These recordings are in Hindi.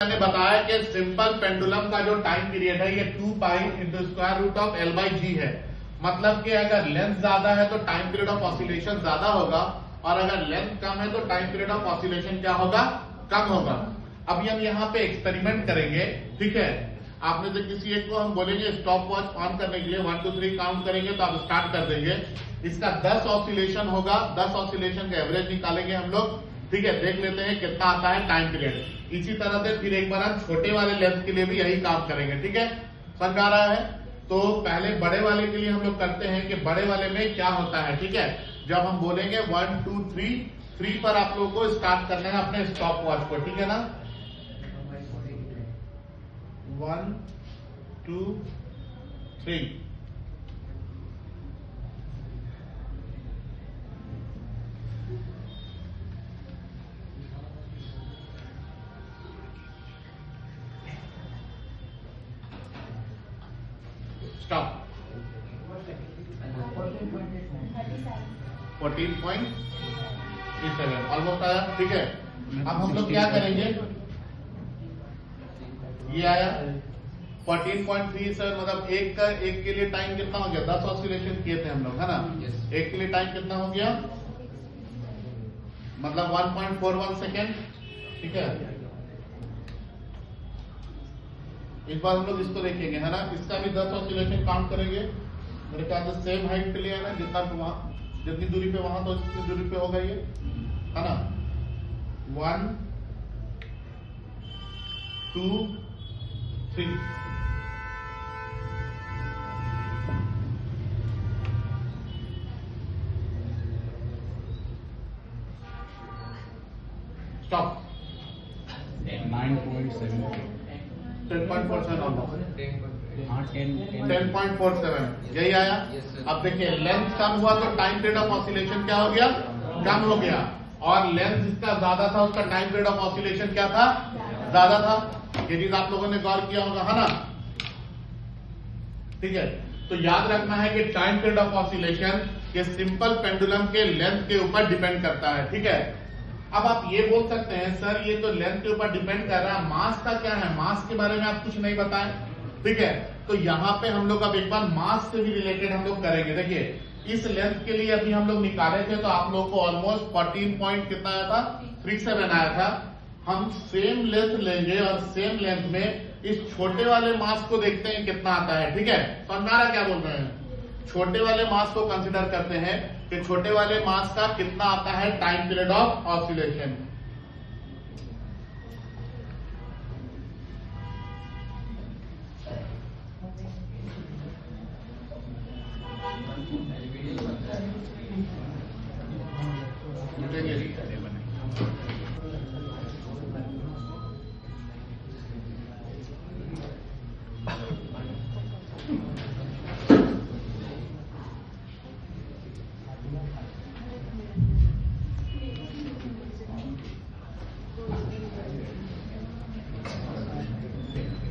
मैंने बताया कि सिंपल पेंडुलम का जो टाइम पीरियड है ये 2 pi into square root of L by g है। मतलब कि अगर लेंथ ज्यादा है तो टाइम पीरियड ऑफ ऑसिलेशन ज्यादा होगा और अगर लेंथ कम है तो टाइम पीरियड ऑफ ऑसिलेशन क्या होगा, कम होगा। अभी हम यहाँ पे एक्सपेरिमेंट करेंगे, ठीक है। आपने से किसी एक को हम बोलेंगे स्टॉप वॉच ऑन करने के लिए 1 2 3 काउंट करेंगे तो आप स्टार्ट कर देंगे। इसका 10 ऑसिलेशन होगा, 10 ऑसिलेशन का एवरेज निकालेंगे हम लोग, ठीक है। देख लेते हैं कितना आता है टाइम पीरियड। इसी तरह से फिर एक बार हम छोटे वाले लेंथ के लिए भी यही काम करेंगे, ठीक है। समझ आ रहा है? तो पहले बड़े वाले के लिए हम लोग करते हैं कि बड़े वाले में क्या होता है, ठीक है। जब हम बोलेंगे 1 2 3 पर आप लोगों को स्टार्ट करना है अपने स्टॉप वॉच को, ठीक है ना। 1 2 3 स्टॉप। 14.37 ऑलमोस्ट आया, ठीक है। अब हम लोग क्या करेंगे, ये आया 14.37 मतलब एक के लिए टाइम कितना हो गया, 10 ऑसिलेशन किए थे हम लोग, है ना। एक के लिए टाइम कितना हो गया, मतलब 1.41 सेकेंड, ठीक है। इस बार हम लोग इसको देखेंगे, है ना। इसका भी 10 ऑसिलेशन काउंट करेंगे। मेरे ख्याल से सेम हाइट के लिए है ना, जितनी दूरी पे वहां तो जितनी दूरी पे होगा ये, है ना। 1 2 3 स्टॉप। 10.47 ऑलमोस्ट, 10.47 यही आया। अब देखिए लेंथ कम हुआ तो टाइम पीरियड ऑफ ऑसिलेशन क्या हो गया, कम हो गया। और लेंथ जिसका ज्यादा था उसका टाइम पीरियड ऑफ ऑसिलेशन क्या था, ज्यादा था। ये चीज आप लोगों ने गौर किया होगा, है ना, ठीक है। तो याद रखना है कि टाइम पीरियड ऑफ ऑसिलेशन ये सिंपल पेंडुलम के लेंथ के ऊपर डिपेंड करता है, ठीक है। अब आप ये बोल सकते हैं सर ये तो लेंथ के ऊपर डिपेंड कर रहा है, मास का क्या है, मास के बारे में आप कुछ नहीं बताएं, ठीक है। तो यहाँ पे हम लोग अब एक बार मास से भी रिलेटेड हम लोग करेंगे। देखिए इस लेंथ के लिए अभी हम लोग निकाले थे तो आप लोग को ऑलमोस्ट 14 पॉइंट कितना आया था, 37 आया था। हम सेम लेंथ लेंगे और सेम लेंथ में इस छोटे वाले मास को देखते हैं कितना आता है, ठीक है। समझा रहा क्या बोल रहे हैं, छोटे वाले मास को कंसिडर करते हैं कि छोटे वाले मास का कितना आता है time period of oscillation.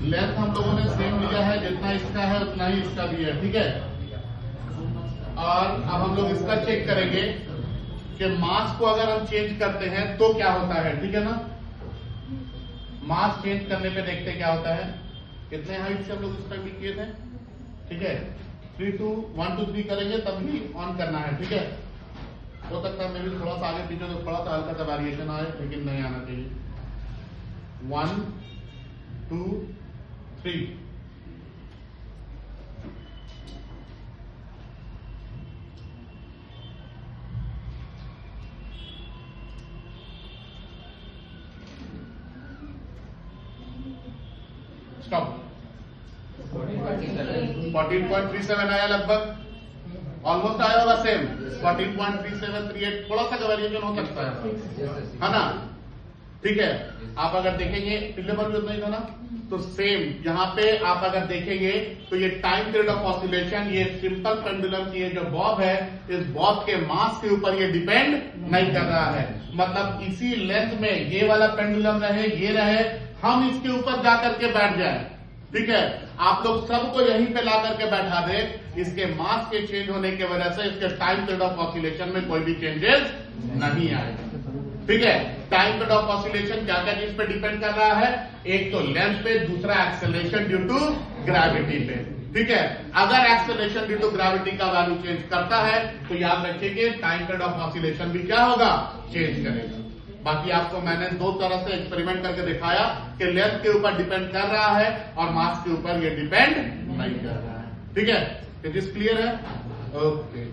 Length हम लोगों ने सेम लिया है, जितना इसका है उतना ही इसका भी है, ठीक है। और अब हम लोग इसका चेक करेंगे कि मास को अगर हम चेंज करते हैं तो क्या होता है, ठीक है ना। मास चेंज करने पे देखते क्या होता है, कितने हाइट से हम लोग इस टाइम भी किए थे, ठीक है। 1 2 3 करेंगे तब भी ऑन करना है, ठीक है। हो सकता है मेरे थोड़ा सा आगे पीछे तो थोड़ा सा हल्का सा वेरिएशन आए, लेकिन नहीं आना चाहिए। 1 2 3 स्टॉप। 14.37 आया लगभग, ऑलमोस्ट आया होगा सेम 14.3738, थोड़ा सा वेरिएशन हो सकता है ना, ठीक है। आप अगर देखेंगे पिछले बार भी उतना ही था ना, तो सेम यहाँ पे आप अगर देखेंगे तो ये टाइम पीरियड ऑफ ऑसिलेशन ये सिंपल पेंडुलम की ये जो बॉब है, इस बॉब के मास के ऊपर ये डिपेंड नहीं कर रहा है। मतलब इसी लेंथ में ये वाला पेंडुलम रहे, ये रहे, हम इसके ऊपर जाकर के बैठ जाए, ठीक है। आप लोग सबको यहीं पे ला करके बैठा दे, इसके मास के चेंज होने की वजह से इसके टाइम पीरियड ऑफ ऑसिलेशन में कोई भी चेंजेस नहीं आएगा। ठीक है। टाइम पीरियड ऑफ ऑसिलेशन क्या क्या चीज पे डिपेंड कर रहा है, एक तो लेंथ पे, दूसरा एक्सेलरेशन ड्यू टू ग्रेविटी पे। ठीक है, अगर एक्सेलरेशन ड्यू टू ग्रेविटी का वैल्यू चेंज करता है तो याद रखिए टाइम पीरियड ऑफ ऑसिलेशन भी क्या होगा, चेंज करेगा। बाकी आपको मैंने दो तरह से एक्सपेरिमेंट करके दिखाया कि लेंथ के ऊपर डिपेंड कर रहा है और मास के ऊपर ये डिपेंड नहीं कर रहा है। ठीक है, इट इज क्लियर है? ओके।